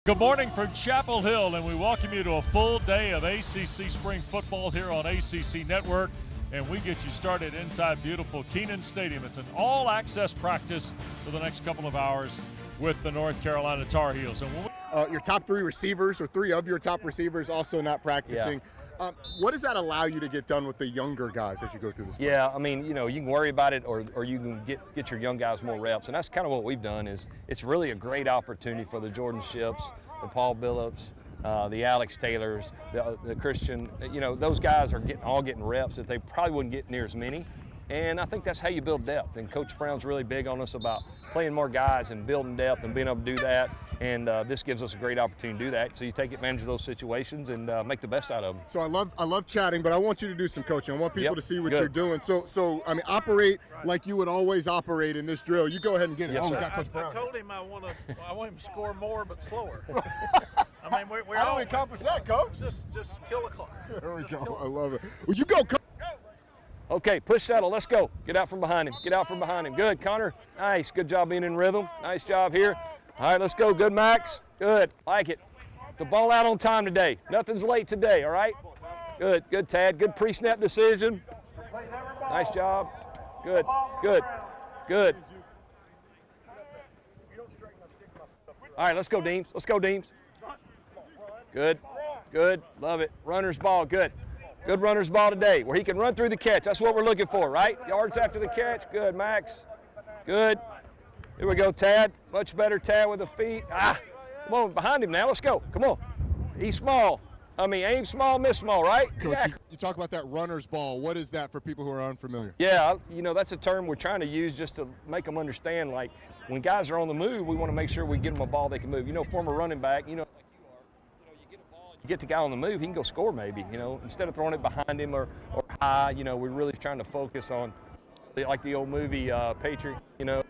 Good morning from Chapel Hill, and we welcome you to a full day of ACC spring football here on ACC Network, and we get you started inside beautiful Kenan Stadium. It's an all-access practice for the next couple of hours with the North Carolina Tar Heels. And your top three receivers, or three of your top receivers, also not practicing. Yeah. What does that allow you to get done with the younger guys as you go through this? Yeah, I mean, you know, you can worry about it, or you can get your young guys more reps, and that's kind of what we've done. Is it's really a great opportunity for the Jordan Ships, the Paul Billups, the Alex Taylors, the Christian. You know, those guys are getting reps that they probably wouldn't get near as many. And I think that's how you build depth. And Coach Brown's really big on us about playing more guys and building depth and being able to do that. And this gives us a great opportunity to do that. So you take advantage of those situations and make the best out of them. So I love chatting, but I want you to do some coaching. I want people to see what Good. you're doing. So I mean, operate like you would always operate in this drill. You go ahead and get it. Yes, we sir. got Coach Brown. I told him I want him to score more but slower. I mean, we're How do all we accomplish that, Coach? just kill the clock. There we go. I love it. Well, you go, Coach. Okay, push settle. Let's go. Get out from behind him. Get out from behind him. Good, Connor. Nice. Good job being in rhythm. Nice job here. All right, let's go. Good, Max. Good. Like it. The ball out on time today. Nothing's late today, all right? Good. Good, Tad. Good pre-snap decision. Nice job. Good. Good. Good. All right, let's go, Deems. Let's go, Deems. Good. Good. Love it. Runner's ball. Good. Good runner's ball today, where he can run through the catch. That's what we're looking for, right? Yards after the catch. Good, Max. Good. Here we go, Tad. Much better, Tad, with the feet. Come on, behind him now. Let's go. Come on. He's small. I mean, aim small, miss small, right? Coach, Yeah. you talk about that runner's ball. What is that for people who are unfamiliar? Yeah, you know, that's a term we're trying to use just to make them understand, like, when guys are on the move, we want to make sure we get them a ball they can move. You know, former running back, you know, you get the guy on the move, he can go score maybe, you know, instead of throwing it behind him or high. You know, we're really trying to focus on, like the old movie Patriot, you know,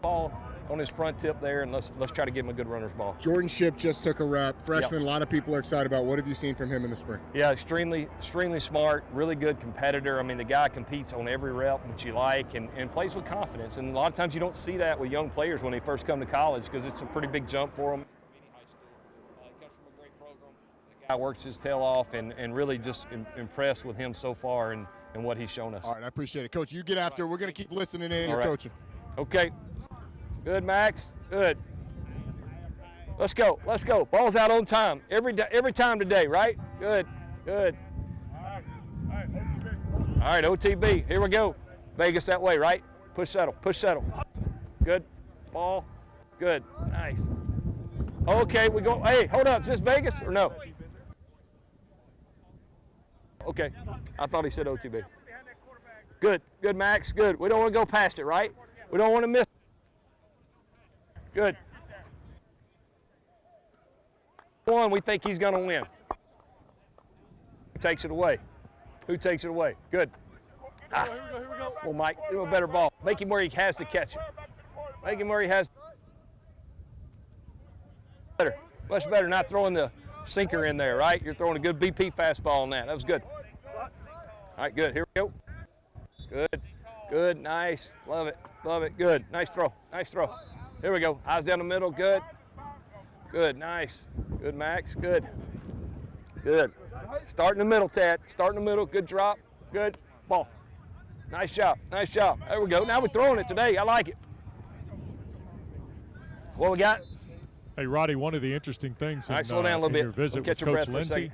ball on his front tip there, and let's try to give him a good runner's ball. Jordan Ship just took a rep. Freshman, a lot of people are excited about. What have you seen from him in the spring? Yeah, extremely smart, really good competitor. I mean, the guy competes on every rep, which you like, and plays with confidence. And a lot of times you don't see that with young players when they first come to college, because it's a pretty big jump for them. Guy works his tail off, and really just impressed with him so far and what he's shown us. All right, I appreciate it. Coach, you get after. We're going to keep listening in All your right. coaching. Okay. Good, Max. Good. Let's go. Let's go. Ball's out on time. Every time today, right? Good. Good. All right, OTB. Here we go. Vegas that way, right? Push settle. Push settle. Good. Ball. Good. Nice. Okay, we go. Hey, hold up. Is this Vegas or no? Okay. I thought he said OTB. Good. Good, Max. Good. We don't want to go past it, right? We don't want to miss. Good. One, we think he's going to win. Who takes it away? Who takes it away? Good. Here we go. Well, Mike, do a better ball. Make him where he has to catch it. Make him where he has. Better. Much better not throwing the sinker in there, right? You're throwing a good BP fastball on that. That was good. All right, good. Here we go. Good. Good. Nice. Love it. Love it. Good. Nice throw. Nice throw. Here we go. Eyes down the middle. Good. Good. Nice. Good, Max. Good. Good. Start in the middle, Tad. Start in the middle. Good drop. Good. Ball. Nice job. Nice job. There we go. Now we're throwing it today. I like it. What we got? Hey, Roddy, one of the interesting things All right, slow down a little in bit. your visit with Catch your Coach breath for a Lindsey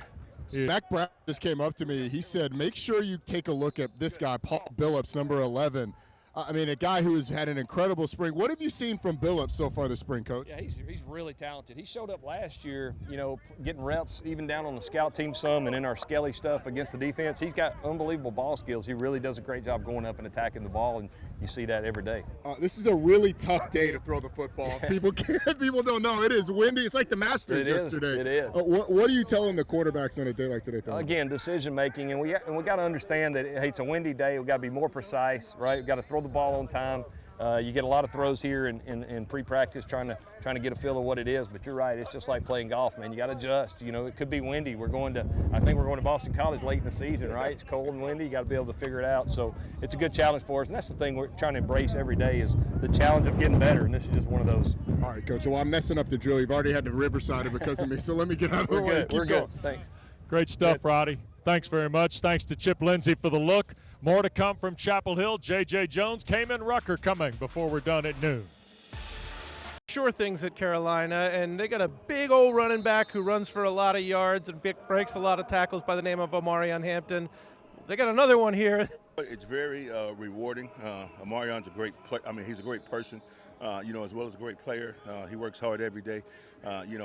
second. Mac Brown just came up to me. He said, make sure you take a look at this guy, Paul Billups, number 11. I mean, a guy who has had an incredible spring. What have you seen from Billups so far this spring, Coach? Yeah, he's really talented. He showed up last year, you know, getting reps even down on the scout team some and in our Skelly stuff against the defense. He's got unbelievable ball skills. He really does a great job going up and attacking the ball, and you see that every day. This is a really tough day to throw the football. People don't know. It is windy. It's like the Masters yesterday. It is. What are you telling the quarterbacks on a day like today, Tom? Again, decision making, and we got to understand that hey, it's a windy day. We got to be more precise, right? We got to throw the ball on time. You get a lot of throws here in pre-practice trying to get a feel of what it is, but you're right, it's just like playing golf, man. You got to adjust. You know, it could be windy. I think we're going to Boston College late in the season, right? It's cold and windy. You got to be able to figure it out. So it's a good challenge for us, and that's the thing we're trying to embrace every day is the challenge of getting better, and this is just one of those. All right, Coach. Well, I'm messing up the drill. You've already had to Riverside it because of me, so let me get out of the way. We're good. Thanks. Great stuff, Roddy. Thanks very much. Thanks to Chip Lindsey for the look. More to come from Chapel Hill. J.J. Jones, Kamen Rucker coming before we're done at noon. Sure things at Carolina, and they got a big old running back who runs for a lot of yards and breaks a lot of tackles by the name of Omarion Hampton. They got another one here. It's very rewarding. Omarion's a great player. I mean, he's a great person, as well as a great player. He works hard every day.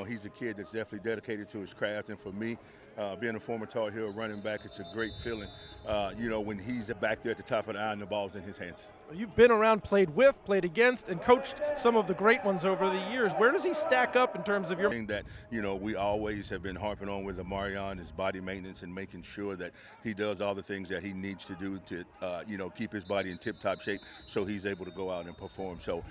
He's a kid that's definitely dedicated to his craft. And for me, being a former Tar Heel running back, it's a great feeling, when he's back there at the top of the eye and the ball's in his hands. You've been around, played with, played against, and coached some of the great ones over the years. Where does he stack up in terms of your... Thing that, we always have been harping on with Omarion is body maintenance and making sure that he does all the things that he needs to do to, keep his body in tip-top shape so he's able to go out and perform. So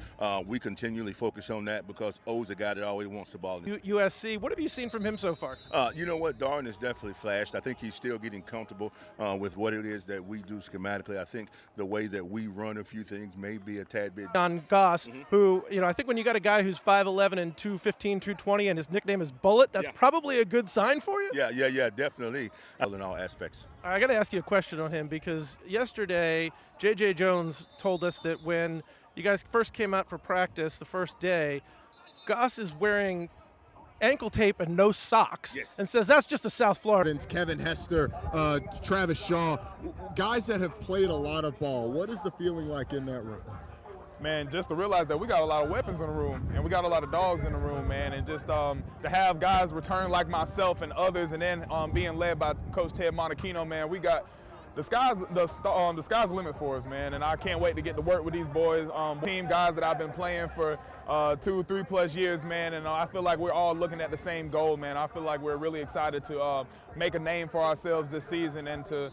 we continually focus on that because O's a guy that always wants the ball. USC, what have you seen from him so far? You know what, Darwin has definitely flashed. I think he's still getting comfortable with what it is that we do schematically. I think the way that we run a few things may be a tad bit. On Goss, who, I think when you got a guy who's 5'11 and 215, 220, and his nickname is Bullet, that's probably a good sign for you? Yeah, definitely. In all aspects. I got to ask you a question on him because yesterday, J.J. Jones told us that when you guys first came out for practice the first day, Goss is wearing ankle tape and no socks, and says that's just a South Florida. Kevin Hester, Travis Shaw, guys that have played a lot of ball. What is the feeling like in that room? Man, just to realize that we got a lot of weapons in the room and we got a lot of dogs in the room, man, and just to have guys return like myself and others, and then being led by Coach Ted Monachino, man, we got the sky's the limit for us, man, and I can't wait to get to work with these boys. Team guys that I've been playing for 2-3+ years, man, and I feel like we're all looking at the same goal, man. I feel like we're really excited to make a name for ourselves this season and to,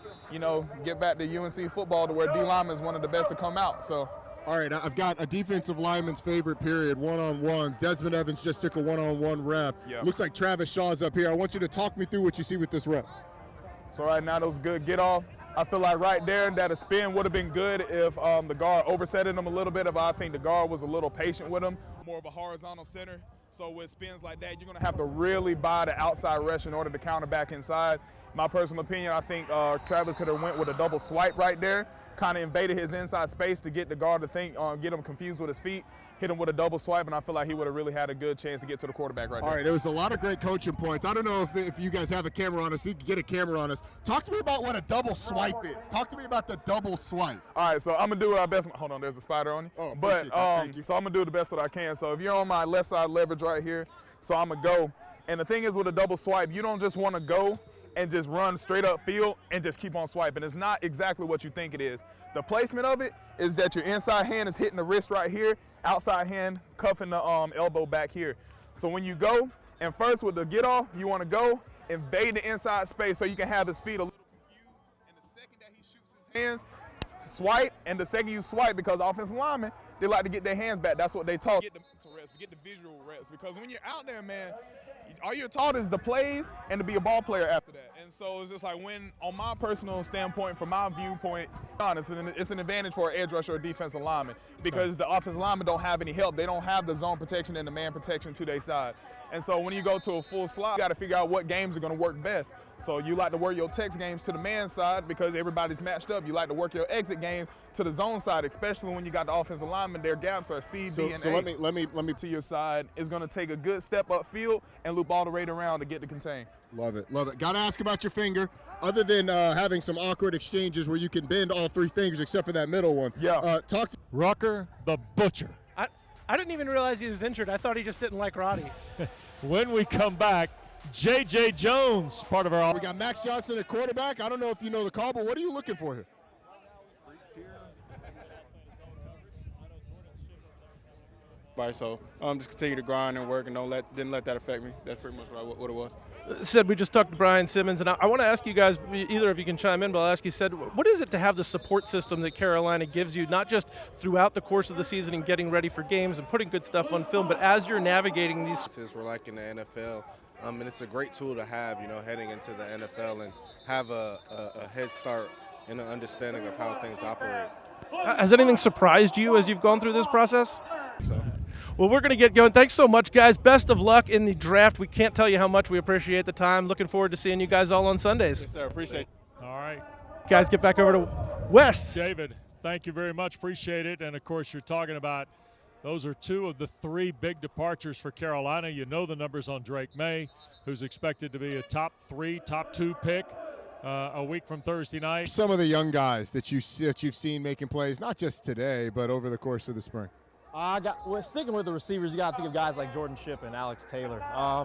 get back to UNC football to where D lineman is one of the best to come out. So. All right, I've got a defensive lineman's favorite period, one-on-ones. Desmond Evans just took a one-on-one rep. Yeah. Looks like Travis Shaw's up here. I want you to talk me through what you see with this rep. So right now, those good get off. I feel like right there that a spin would have been good if the guard oversetted him a little bit. If I think the guard was a little patient with him. More of a horizontal center. So with spins like that, you're going to have to really buy the outside rush in order to counter back inside. My personal opinion, I think Travis could have went with a double swipe right there. Kind of invaded his inside space to get the guard to think, get him confused with his feet, hit him with a double swipe, and I feel like he would have really had a good chance to get to the quarterback right there. All right, there was a lot of great coaching points. I don't know if you guys have a camera on us, if you could get a camera on us. Talk to me about what a double swipe is. Talk to me about the double swipe. All right, so I'm going to do our best. Hold on, there's a spider on you. Oh, but thank you. so I'm going to do the best that I can. So if you're on my left side leverage right here, so I'm going to go. And the thing is with a double swipe, you don't just want to go and just run straight up field and just keep on swiping. It's not exactly what you think it is. The placement of it is that your inside hand is hitting the wrist right here, outside hand cuffing the elbow back here. So when you go, and first with the get off, you want to go, invade the inside space so you can have his feet a little confused. And the second that he shoots his hands, swipe, and the second you swipe, because offensive linemen, they like to get their hands back. That's what they talk. Get the mental reps, get the visual reps, because when you're out there, man, all you're taught is the plays and to be a ball player after that. And so it's just like when, on my personal standpoint, from my viewpoint, it's an advantage for an edge rusher or defensive lineman because the offensive linemen don't have any help. They don't have the zone protection and the man protection to their side. And so when you go to a full slot, you got to figure out what games are going to work best. So you like to work your text games to the man side because everybody's matched up. You like to work your exit games to the zone side, especially when you got the offensive linemen. Their gaps are C, D, and A. So let me to your side. It's going to take a good step up field and loop all the way around to get to contain. Love it, love it. Got to ask about your finger. Other than having some awkward exchanges where you can bend all three fingers except for that middle one. Yeah. Talk to Rucker the Butcher. I didn't even realize he was injured. I thought he just didn't like Roddy. When we come back, J.J. Jones, part of our... We got Max Johnson at quarterback. I don't know if you know the call, but what are you looking for here? So just continue to grind and work, and didn't let that affect me. That's pretty much what it was. Said we just talked to Brian Simmons, and I want to ask you guys, either of you can chime in, but I'll ask you, said, what is it to have the support system that Carolina gives you, not just throughout the course of the season and getting ready for games and putting good stuff on film, but as you're navigating these? Since we're like in the NFL, and it's a great tool to have, heading into the NFL and have a head start in an understanding of how things operate. Has anything surprised you as you've gone through this process? Well, we're going to get going. Thanks so much, guys. Best of luck in the draft. We can't tell you how much we appreciate the time. Looking forward to seeing you guys all on Sundays. Yes, sir. Appreciate it. All right. Guys, get back over to Wes. David, thank you very much. Appreciate it. And, of course, you're talking about those are two of the three big departures for Carolina. You know the numbers on Drake May, who's expected to be a top 2 pick a week from Thursday night. Some of the young guys that you've seen making plays, not just today, but over the course of the spring. Sticking with the receivers, you got to think of guys like Jordan Shipp and Alex Taylor.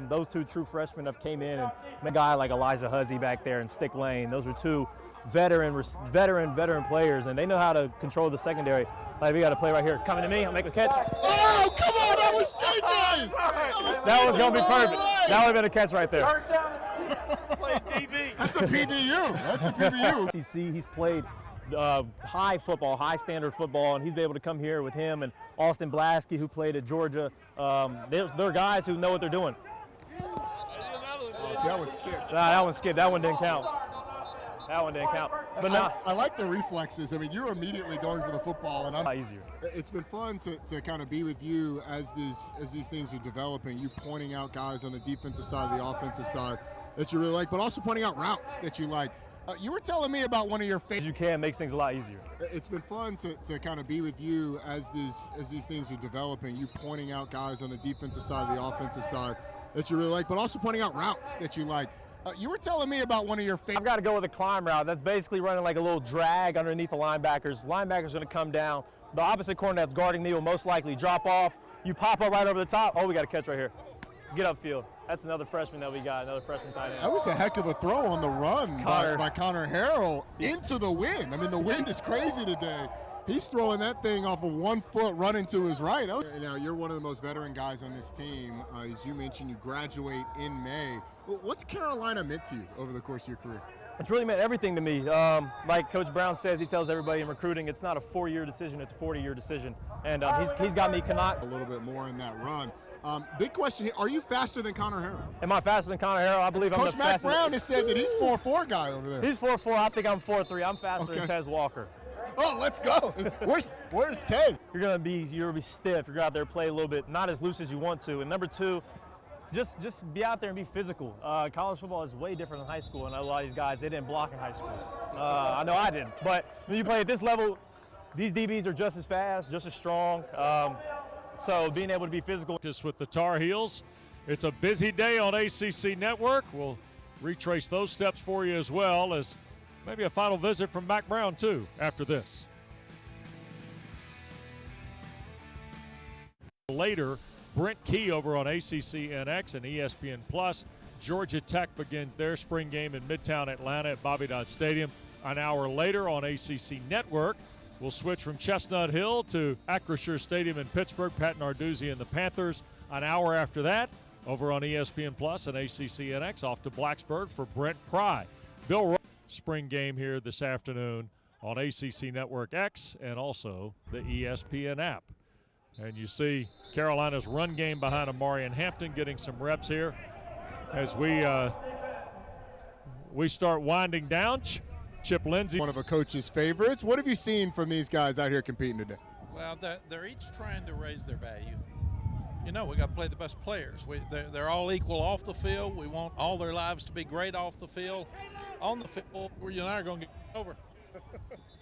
Those two true freshmen have came in, and a guy like Elijah Huzzy back there and Stick Lane. Those are two veteran players, and they know how to control the secondary. Like, we got a play right here. Coming to me, I'll make a catch. Oh, come on, that was JJ's! That was going to be perfect. That would have been a catch right there. Play DB. That's a PBU. That's a PBU. He's played high football, high standard football, and he's been able to come here with him and Austin Blaskey, who played at Georgia. They're guys who know what they're doing. Oh, see, that one skipped. That one skipped. That one didn't count. But now I like the reflexes. I mean, you're immediately going for the football, and easier. It's been fun to kind of be with you as these things are developing. You pointing out guys on the defensive side of the offensive side that you really like, but also pointing out routes that you like. You were telling me about one of your favorites. You can makes things a lot easier. It's been fun to kind of be with you as these things are developing. You pointing out guys on the defensive side of the offensive side that you really like, but also pointing out routes that you like. You were telling me about one of your favorites. I've got to go with a climb route. That's basically running like a little drag underneath the linebackers. Linebackers going to come down. The opposite corner that's guarding me will most likely drop off. You pop up right over the top. Oh, we got a catch right here. Get upfield. That's another freshman that we got, another freshman tight end. That was a heck of a throw on the run by Connor Harrell into the wind. I mean, the wind is crazy today. He's throwing that thing off of 1 foot running to his right. Now, you're one of the most veteran guys on this team. As you mentioned, you graduate in May. What's Carolina meant to you over the course of your career? It's really meant everything to me. Like Coach Brown says, he tells everybody in recruiting, it's not a 4-year decision, it's a 40-year decision. And he's got me a little bit more in that run. Big question here, are you faster than Connor Harrell? Am I faster than Connor Harrell? I believe I'm the fastest. Coach Mack Brown has said that he's 4'4" guy over there. He's 4'4", I think I'm 4'3". I'm faster than Tez Walker. Oh, let's go. Where's Tez? You're gonna be stiff. You're gonna out there play a little bit, not as loose as you want to. And number two, just be out there and be physical. College football is way different than high school, and a lot of these guys, they didn't block in high school. I know I didn't, but when you play at this level, these DBs are just as fast, just as strong. So being able to be physical. Just with the Tar Heels, it's a busy day on ACC Network. We'll retrace those steps for you as well as maybe a final visit from Mack Brown too after this. Later, Brent Key over on ACCNX and ESPN Plus. Georgia Tech begins their spring game in Midtown Atlanta at Bobby Dodd Stadium. An hour later on ACC Network, we'll switch from Chestnut Hill to Acrisure Stadium in Pittsburgh. Pat Narduzzi and the Panthers. An hour after that, over on ESPN Plus and ACCNX, off to Blacksburg for Brent Pry. Bill Rowe, spring game here this afternoon on ACC Network X and also the ESPN app. And you see Carolina's run game behind Amarian Hampton getting some reps here as we start winding down. Chip Lindsey, one of a coach's favorites. What have you seen from these guys out here competing today? Well, they're each trying to raise their value. You know, we got to play the best players. They're all equal off the field. We want all their lives to be great off the field. On the field, you and I are going to get over.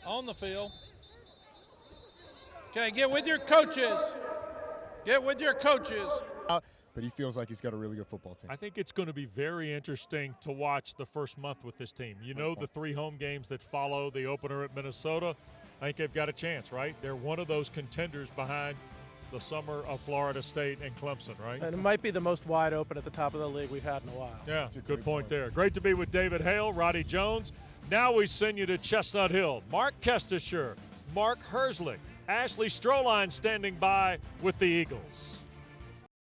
On the field. Okay, get with your coaches. Get with your coaches. But he feels like he's got a really good football team. I think it's going to be very interesting to watch the first month with this team. You know, the 3 home games that follow the opener at Minnesota, I think they've got a chance, right? They're one of those contenders behind the summer of Florida State and Clemson, right? And it might be the most wide open at the top of the league we've had in a while. Yeah, that's a good point there. Great to be with David Hale, Roddy Jones. Now we send you to Chestnut Hill. Mark Kestisher, Mark Herzlich, Ashley Stroline standing by with the Eagles.